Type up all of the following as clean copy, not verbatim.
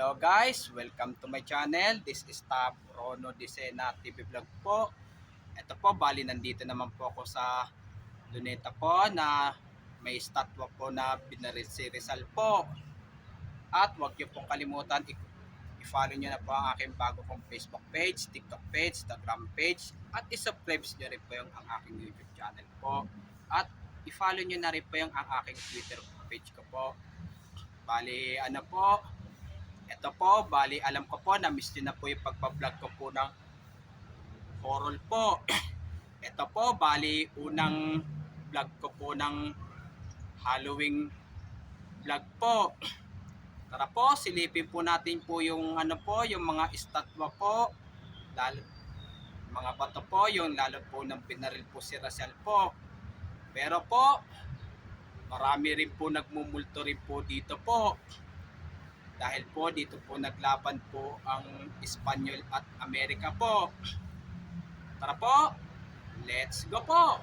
Hello guys, welcome to my channel. This is Tab Rono Disena TV Vlog po. Ito po, bali nandito naman po ako sa Luneta po na may statwa po na binaril si Rizal po. At huwag niyo pong kalimutan i-follow niyo na po ang aking bago kong Facebook page, TikTok page, Instagram page, at i-subscribe niyo rin po yung ang aking YouTube channel po. At i-follow niyo na rin po yung ang aking Twitter page ko po. Bali ito po, bali alam ko po na miss nyo na po yung pagpa-vlog ko po ng horror po. Ito po, bali unang vlog ko po ng Halloween vlog po. Tara po, silipin po natin po yung yung mga estatwa po. Mga bato po, yung lalo po ng pinaril po si Rizal po. Pero po, marami rin po nagmumulto rin po dito po. Dahil po dito po naglaban po ang Espanyol at Amerika po. Tara po, let's go po!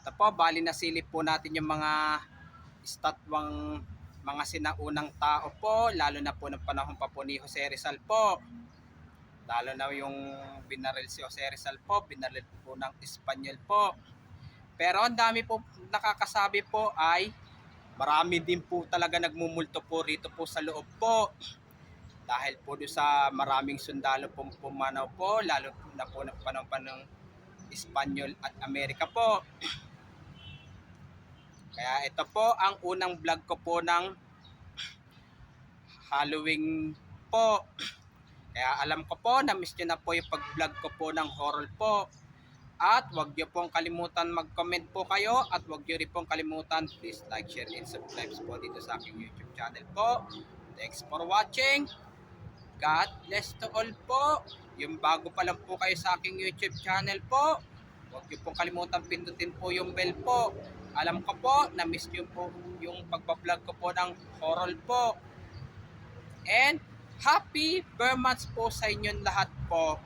Ito po, bali nasilip po natin yung mga estatwang mga sinaunang tao po, lalo na po ng panahon pa po ni Jose Rizal po. Lalo na yung binaril si Jose Rizal po, binaril po ng Espanyol po. Pero ang dami po nakakasabi po ay marami din po talaga nagmumulto po rito po sa loob po. Dahil po doon sa maraming sundalo pong pumanaw po, lalo na po ng panahon pa ng Espanyol at Amerika po. Kaya ito po ang unang vlog ko po ng Halloween po. Kaya alam ko po na miss nyo na po yung pag-vlog ko po ng horror po. At huwag nyo pong kalimutan mag-comment po kayo. At huwag nyo rin pong kalimutan, please like, share, and subscribe po dito sa aking YouTube channel po. Thanks for watching. God bless to all po. Yung bago pa lang po kayo sa aking YouTube channel po, huwag nyo pong kalimutan pindutin po yung bell po. Alam ko po na miss nyo po yung pagpa-vlog ko po ng horror po. And happy Vermonts po sa inyong lahat po.